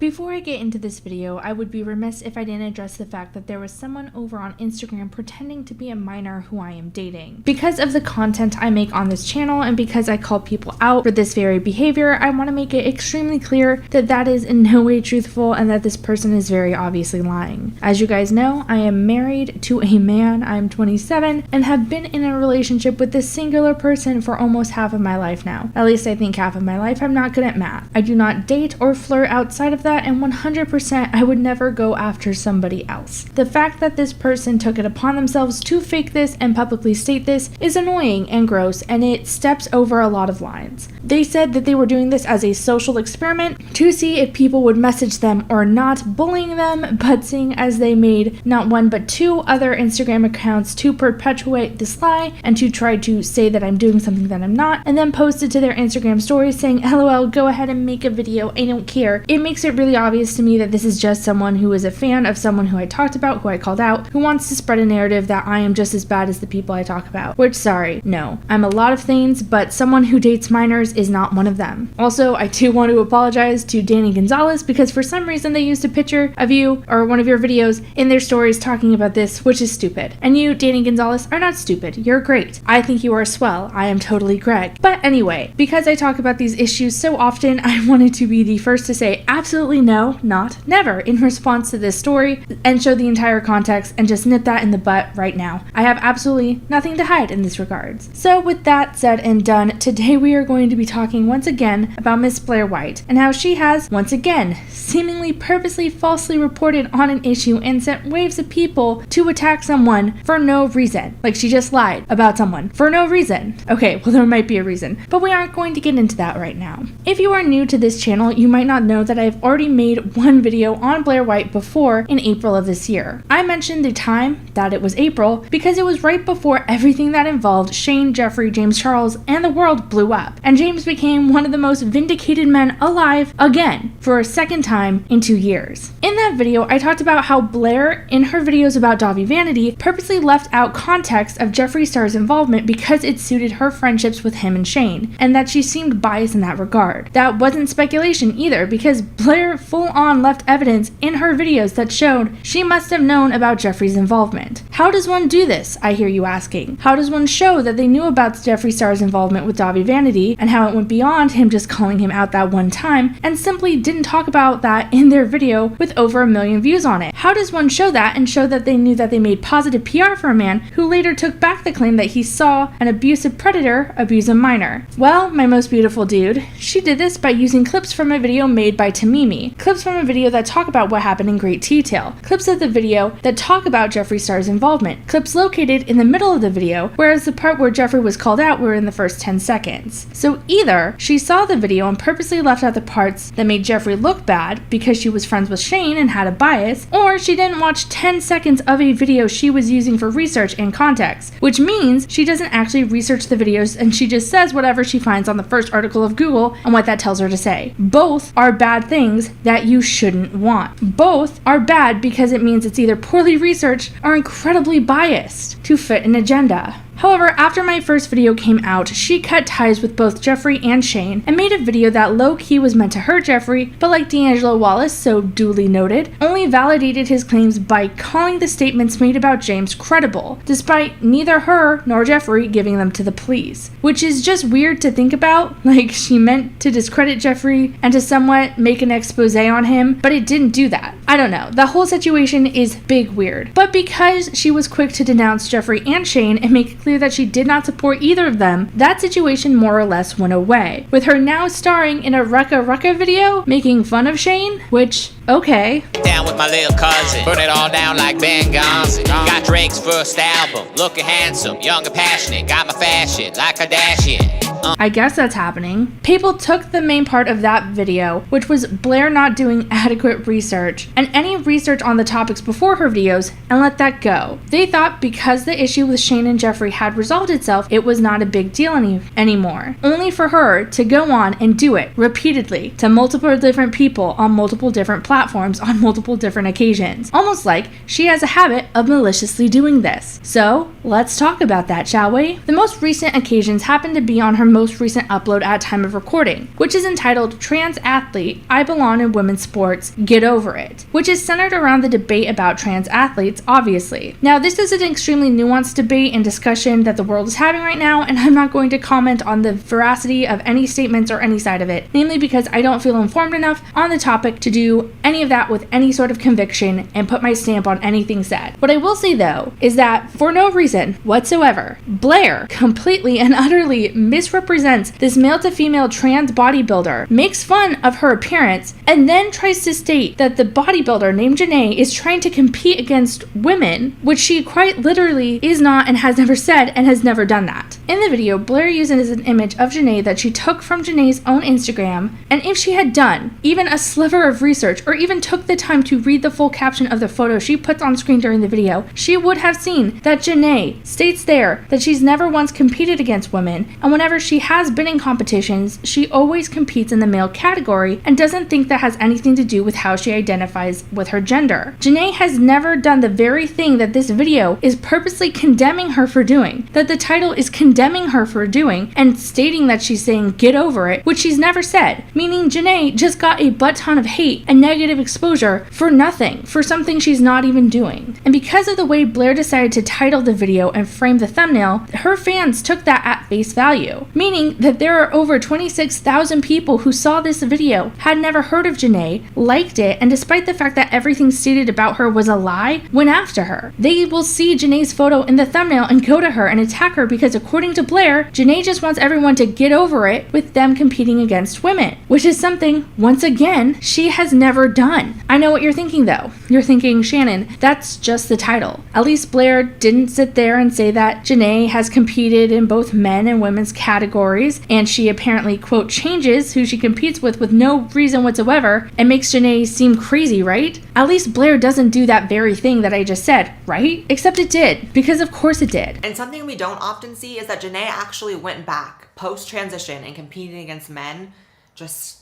Before I get into this video, I would be remiss if I didn't address the fact that there was someone over on Instagram pretending to be a minor who I am dating. Because of the content I make on this channel and because I call people out for this very behavior, I want to make it extremely clear that that is in no way truthful and that this person is very obviously lying. As you guys know, I am married to a man, I'm 27, and have been in a relationship with this singular person for almost half of my life now. At least I think half of my life. I'm not good at math. I do not date or flirt outside of that, and 100% I would never go after somebody else. The fact that this person took it upon themselves to fake this and publicly state this is annoying and gross, and it steps over a lot of lines. They said that they were doing this as a social experiment to see if people would message them or not, bullying them, but seeing as they made not one but two other Instagram accounts to perpetuate this lie and to try to say that I'm doing something that I'm not, and then posted to their Instagram stories saying, LOL, go ahead and make a video, I don't care. It makes it really obvious to me that this is just someone who is a fan of someone who I talked about, who I called out, who wants to spread a narrative that I am just as bad as the people I talk about. Which, sorry, no. I'm a lot of things, but someone who dates minors is not one of them. Also, I do want to apologize to Danny Gonzalez because for some reason they used a picture of you or one of your videos in their stories talking about this, which is stupid. And you, Danny Gonzalez, are not stupid. You're great. I think you are swell. I am totally Greg. But anyway, because I talk about these issues so often, I wanted to be the first to say absolutely no, not never, in response to this story and show the entire context and just nip that in the butt right now. I have absolutely nothing to hide in this regards. So with that said and done, today we are going to be talking once again about Miss Blaire White and how she has, once again, seemingly purposely falsely reported on an issue and sent waves of people to attack someone for no reason. Like she just lied about someone for no reason. Okay, well there might be a reason, but we aren't going to get into that right now. If you are new to this channel, you might not know that I've already made one video on Blaire White before in April of this year. I mentioned the time that it was April because it was right before everything that involved Shane, Jeffree, James Charles, and the world blew up, and James became one of the most vindicated men alive again for a second time in 2 years. In that video, I talked about how Blaire, in her videos about Dahvie Vanity, purposely left out context of Jeffree Star's involvement because it suited her friendships with him and Shane, and that she seemed biased in that regard. That wasn't speculation either, because Blaire full-on left evidence in her videos that showed she must have known about Jeffree's involvement. How does one do this, I hear you asking? How does one show that they knew about Jeffree Star's involvement with Dahvie Vanity and how it went beyond him just calling him out that one time and simply didn't talk about that in their video with over 1 million views on it? How does one show that and show that they knew that they made positive PR for a man who later took back the claim that he saw an abusive predator abuse a minor? Well, my most beautiful dude, she did this by using clips from a video made by Tamimi, clips from a video that talk about what happened in great detail, clips of the video that talk about Jeffree Star's involvement, clips located in the middle of the video, whereas the part where Jeffree was called out were in the first 10 seconds. So either she saw the video and purposely left out the parts that made Jeffree look bad because she was friends with Shane and had a bias, or she didn't watch 10 seconds of a video she was using for research and context, which means she doesn't actually research the videos and she just says whatever she finds on the first article of Google and what that tells her to say. Both are bad things that you shouldn't want. Both are bad because it means it's either poorly researched or incredibly biased to fit an agenda. However, after my first video came out, she cut ties with both Jeffree and Shane and made a video that low-key was meant to hurt Jeffree, but like D'Angelo Wallace so duly noted, only validated his claims by calling the statements made about James credible, despite neither her nor Jeffree giving them to the police. Which is just weird to think about, like she meant to discredit Jeffree and to somewhat make an expose on him, but it didn't do that. I don't know, the whole situation is big weird. But because she was quick to denounce Jeffree and Shane and make it clear that she did not support either of them, that situation more or less went away, with her now starring in a Rucka video making fun of Shane, which, okay. Down with my little cousin, burn it all down like Benghazi. Got Drake's first album, looking handsome, young and passionate, got my fashion like Kardashian. I guess that's happening. People took the main part of that video, which was Blaire not doing adequate research and any research on the topics before her videos, and let that go. They thought because the issue with Shane and Jeffree had resolved itself, it was not a big deal anymore. Only for her to go on and do it repeatedly to multiple different people on multiple different platforms on multiple different occasions. Almost like she has a habit of maliciously doing this. So let's talk about that, shall we? The most recent occasions happen to be on her most recent upload at time of recording, which is entitled Trans Athlete, I Belong in Women's Sports, Get Over It, which is centered around the debate about trans athletes, obviously. Now, this is an extremely nuanced debate and discussion that the world is having right now, and I'm not going to comment on the veracity of any statements or any side of it, namely because I don't feel informed enough on the topic to do any of that with any sort of conviction and put my stamp on anything said. What I will say though is that for no reason whatsoever, Blaire completely and utterly misrepresents this male to female trans bodybuilder, makes fun of her appearance, and then tries to state that the bodybuilder named Janae is trying to compete against women, which she quite literally is not and has never said and has never done that. In the video, Blaire uses an image of Janae that she took from Janae's own Instagram, and if she had done even a sliver of research or even took the time to read the full caption of the photo she puts on screen during the video, she would have seen that Janae states there that she's never once competed against women, and whenever she has been in competitions, she always competes in the male category and doesn't think that has anything to do with how she identifies with her gender. Janae has never done the very thing that this video is purposely condemning her for doing, that the title is condemning her for doing, and stating that she's saying get over it, which she's never said, meaning Janae just got a butt ton of hate and negative exposure for nothing, for something she's not even doing. And because of the way Blaire decided to title the video and frame the thumbnail, her fans took that at face value, meaning that there are over 26,000 people who saw this video, had never heard of Janae, liked it, and despite the fact that everything stated about her was a lie, went after her. They will see Janae's photo in the thumbnail and go to her and attack her because according to Blaire, Janae just wants everyone to get over it with them competing against women, which is something, once again, she has never done. I know what you're thinking though. You're thinking, Shannon, that's just the title. At least Blaire didn't sit there and say that Janae has competed in both men and women's categories, and she apparently, quote, changes who she competes with no reason whatsoever, and makes Janae seem crazy, right? At least Blaire doesn't do that very thing that I just said, right? Except it did, because of course it did. And something we don't often see is that Janae actually went back post-transition and competing against men just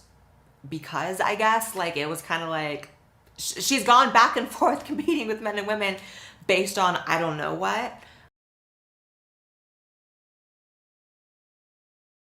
because, I guess, like it was kind of like she's gone back and forth competing with men and women based on I don't know what.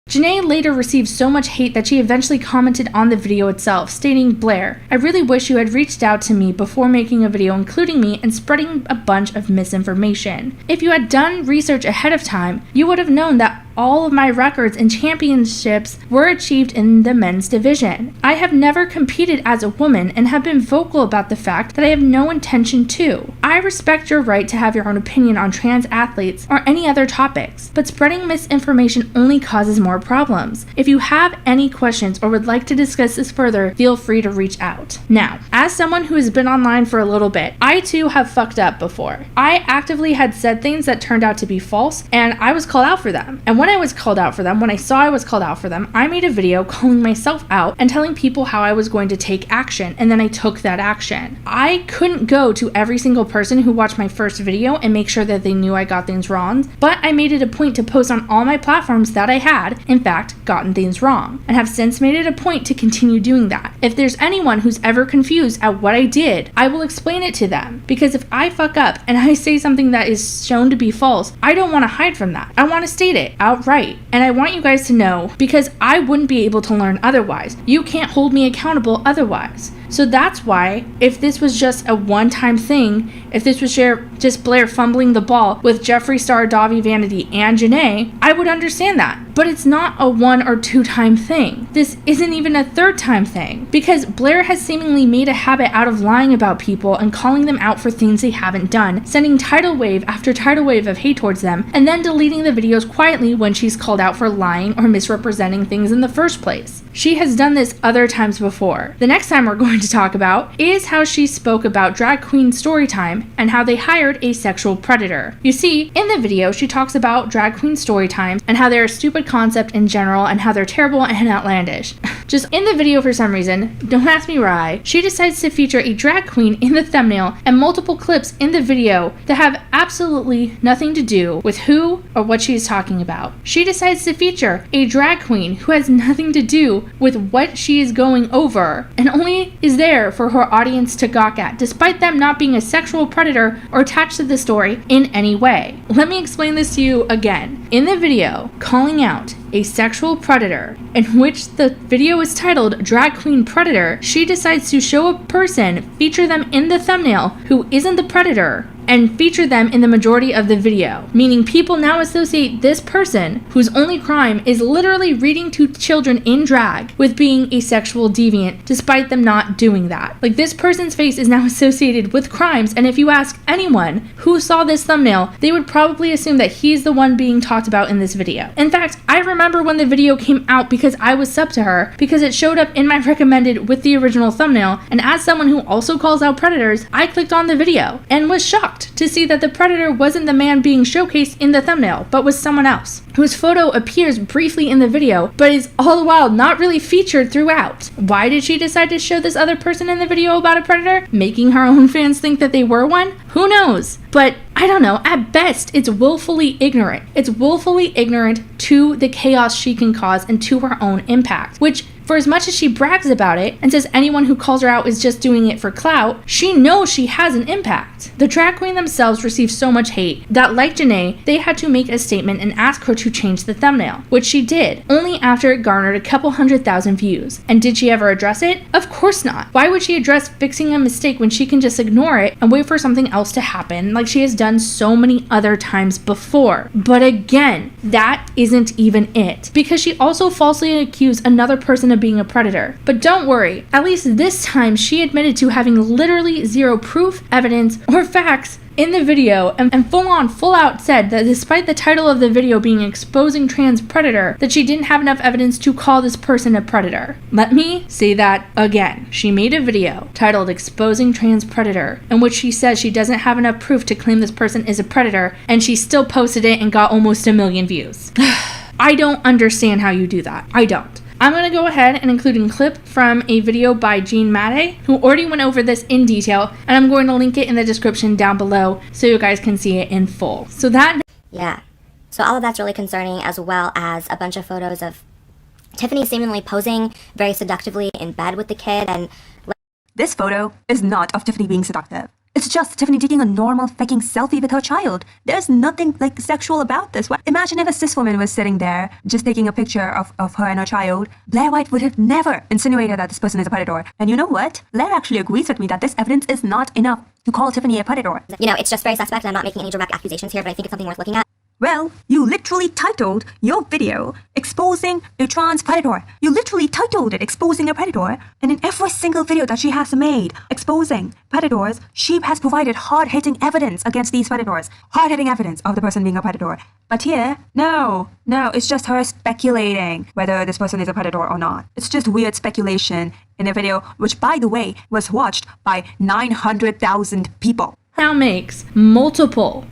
Janae later received so much hate that she eventually commented on the video itself, stating, Blaire, I really wish you had reached out to me before making a video including me and spreading a bunch of misinformation. If you had done research ahead of time, you would have known that all of my records and championships were achieved in the men's division. I have never competed as a woman and have been vocal about the fact that I have no intention to. I respect your right to have your own opinion on trans athletes or any other topics, but spreading misinformation only causes more problems. If you have any questions or would like to discuss this further, feel free to reach out. Now, as someone who has been online for a little bit, I too have fucked up before. I actively had said things that turned out to be false, and I was called out for them. And when I was called out for them, when I saw I was called out for them, I made a video calling myself out and telling people how I was going to take action, and then I took that action. I couldn't go to every single person who watched my first video and make sure that they knew I got things wrong, but I made it a point to post on all my platforms that I had, in fact, gotten things wrong, and have since made it a point to continue doing that. If there's anyone who's ever confused at what I did, I will explain it to them, because if I fuck up and I say something that is shown to be false, I don't want to hide from that. I want to state it outright, and I want you guys to know, because I wouldn't be able to learn otherwise. You can't hold me accountable otherwise. So that's why, if this was just a one-time thing, if this was just Blaire fumbling the ball with Jeffree Star, Davi Vanity, and Janae, I would understand that. But it's not a 1 or 2 time thing. This isn't even a 3rd time thing, because Blaire has seemingly made a habit out of lying about people and calling them out for things they haven't done, sending tidal wave after tidal wave of hate towards them, and then deleting the videos quietly when she's called out for lying or misrepresenting things in the first place. She has done this other times before. The next time we're going to talk about is how she spoke about drag queen storytime and how they hired a sexual predator. You see, in the video, she talks about drag queen storytime and how they're a stupid concept in general and how they're terrible and outlandish. Just in the video for some reason, don't ask me why, she decides to feature a drag queen in the thumbnail and multiple clips in the video that have absolutely nothing to do with who or what she is talking about. She decides to feature a drag queen who has nothing to do with what she is going over and only is there for her audience to gawk at, despite them not being a sexual predator or attached to the story in any way. Let me explain this to you again. In the video, calling out a sexual predator, in which the video is titled Drag Queen Predator, she decides to show a person, feature them in the thumbnail, who isn't the predator, and feature them in the majority of the video, meaning people now associate this person, whose only crime is literally reading to children in drag, with being a sexual deviant, despite them not doing that. Like, this person's face is now associated with crimes, and if you ask anyone who saw this thumbnail, they would probably assume that he's the one being talked about in this video. In fact, I remember when the video came out because I was sub to her, because it showed up in my recommended with the original thumbnail, and as someone who also calls out predators, I clicked on the video and was shocked to see that the predator wasn't the man being showcased in the thumbnail, but was someone else, whose photo appears briefly in the video, but is all the while not really featured throughout. Why did she decide to show this other person in the video about a predator? Making her own fans think that they were one? Who knows? But I don't know, at best, it's willfully ignorant. It's willfully ignorant to the chaos she can cause and to her own impact, which, for as much as she brags about it and says anyone who calls her out is just doing it for clout, she knows she has an impact. The drag queen themselves received so much hate that, like Janae, they had to make a statement and ask her to change the thumbnail, which she did, only after it garnered a couple 100,000 views. And did she ever address it? Of course not. Why would she address fixing a mistake when she can just ignore it and wait for something else to happen, like she has done so many other times before? But again, that isn't even it, because she also falsely accused another person of being a predator. But don't worry, at least this time she admitted to having literally zero proof, evidence, or facts in the video, and full out said that despite the title of the video being Exposing Trans Predator, that she didn't have enough evidence to call this person a predator. Let me say that again. She made a video titled Exposing Trans Predator, in which she says she doesn't have enough proof to claim this person is a predator, and she still posted it and got almost 1 million views. I don't understand how you do that. I don't. I'm going to go ahead and include a clip from a video by Jean Matte, who already went over this in detail, and I'm going to link it in the description down below so you guys can see it in full. So that... Yeah. So all of that's really concerning, as well as a bunch of photos of Tiffany seemingly posing very seductively in bed with the kid, and... This photo is not of Tiffany being seductive. It's just Tiffany taking a normal faking selfie with her child. There's nothing like sexual about this. Imagine if a cis woman was sitting there just taking a picture of her and her child. Blaire White would have never insinuated that this person is a predator. And you know what? Blaire actually agrees with me that this evidence is not enough to call Tiffany a predator. You know, it's just very suspect, and I'm not making any direct accusations here, but I think it's something worth looking at. Well, you literally titled your video Exposing a Trans Predator. You literally titled it Exposing a Predator, and in every single video that she has made exposing predators, she has provided hard-hitting evidence against these predators. Hard-hitting evidence of the person being a predator. But here, no, it's just her speculating whether this person is a predator or not. It's just weird speculation in a video, which, by the way, was watched by 900,000 people. Now makes multiple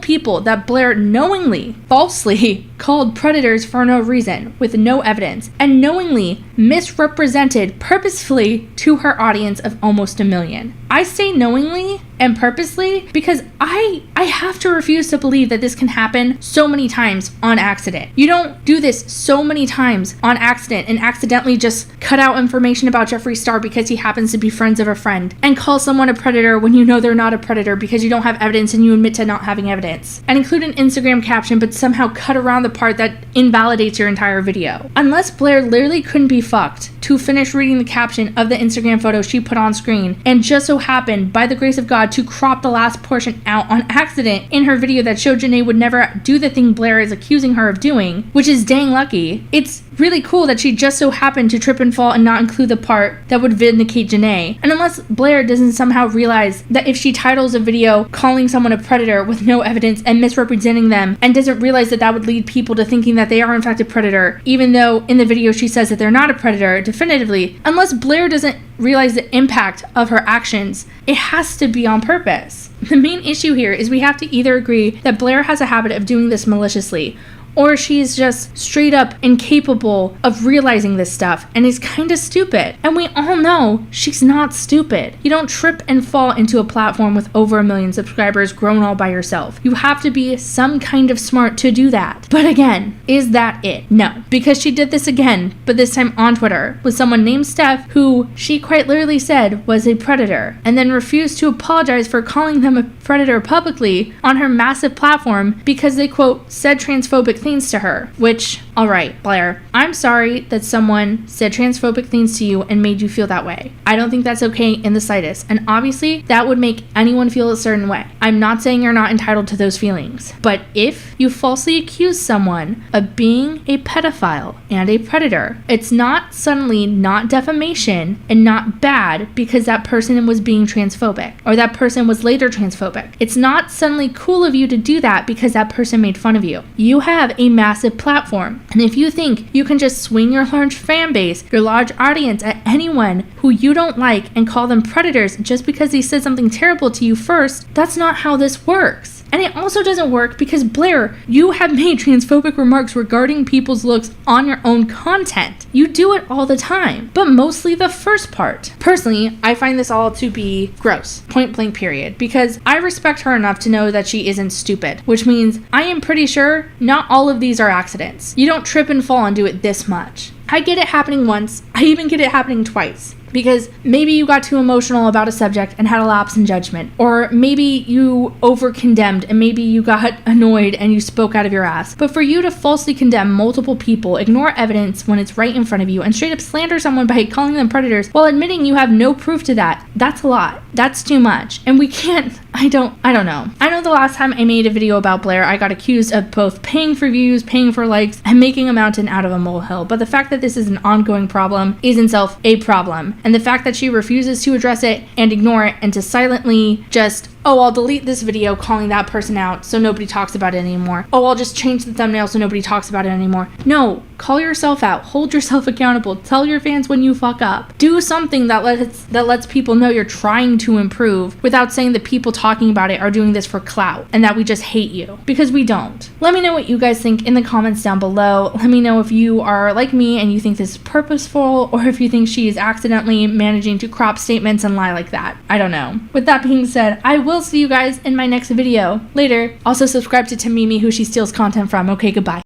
people that Blaire knowingly, falsely called predators for no reason, with no evidence, and knowingly misrepresented purposefully to her audience of almost 1 million. I say knowingly and purposely because I have to refuse to believe that this can happen so many times on accident. You don't do this so many times on accident and accidentally just cut out information about Jeffree Star because he happens to be friends of a friend, and call someone a predator when you know they're not a predator because you don't have evidence and you admit to not having evidence, and include an Instagram caption but somehow cut around the part that invalidates your entire video. Unless Blaire literally couldn't be fucked to finish reading the caption of the Instagram photo she put on screen, and just so happened, by the grace of God, to crop the last portion out on accident in her video that showed Janae would never do the thing Blaire is accusing her of doing, which is dang lucky. It's really cool that she just so happened to trip and fall and not include the part that would vindicate Janae. And unless Blaire doesn't somehow realize that if she titles a video calling someone a predator with no evidence and misrepresenting them, and doesn't realize that that would lead people to thinking that they are in fact a predator, even though in the video she says that they're not a predator definitively, unless Blaire doesn't realize the impact of her actions, it has to be on purpose. The main issue here is we have to either agree that Blaire has a habit of doing this maliciously, or she's just straight up incapable of realizing this stuff and is kind of stupid. And we all know she's not stupid. You don't trip and fall into a platform with over 1 million subscribers grown all by yourself. You have to be some kind of smart to do that. But again, is that it? No, because she did this again, but this time on Twitter, with someone named Steph, who she quite literally said was a predator, and then refused to apologize for calling them a predator publicly on her massive platform because they, quote, said transphobic things to her, which Alright, Blaire, I'm sorry that someone said transphobic things to you and made you feel that way. I don't think that's okay in the slightest, and obviously that would make anyone feel a certain way. I'm not saying you're not entitled to those feelings, but if you falsely accuse someone of being a pedophile and a predator, it's not suddenly not defamation and not bad because that person was being transphobic or that person was later transphobic. It's not suddenly cool of you to do that because that person made fun of you. You have a massive platform. And if you think you can just swing your large fan base, your large audience at anyone who you don't like and call them predators just because they said something terrible to you first, that's not how this works. And it also doesn't work because, Blaire, you have made transphobic remarks regarding people's looks on your own content. You do it all the time, but mostly the first part. Personally, I find this all to be gross, point blank period, because I respect her enough to know that she isn't stupid, which means I am pretty sure not all of these are accidents. You don't trip and fall and do it this much. I get it happening once, I even get it happening twice. Because maybe you got too emotional about a subject and had a lapse in judgment. Or maybe you over-condemned and maybe you got annoyed and you spoke out of your ass. But for you to falsely condemn multiple people, ignore evidence when it's right in front of you, and straight up slander someone by calling them predators while admitting you have no proof to that, that's a lot. That's too much. And we can't, I don't know. I know the last time I made a video about Blaire, I got accused of both paying for views, paying for likes, and making a mountain out of a molehill. But the fact that this is an ongoing problem is in itself a problem. And the fact that she refuses to address it and ignore it and to silently just, oh, I'll delete this video calling that person out so nobody talks about it anymore. Oh, I'll just change the thumbnail so nobody talks about it anymore. No, call yourself out. Hold yourself accountable. Tell your fans when you fuck up. Do something that lets people know you're trying to improve without saying that people talking about it are doing this for clout and that we just hate you, because we don't. Let me know what you guys think in the comments down below. Let me know if you are like me and you think this is purposeful, or if you think she is accidentally managing to crop statements and lie like that. I don't know. With that being said, I will see you guys in my next video. Later. Also subscribe to Tamimi, who she steals content from. Okay, goodbye.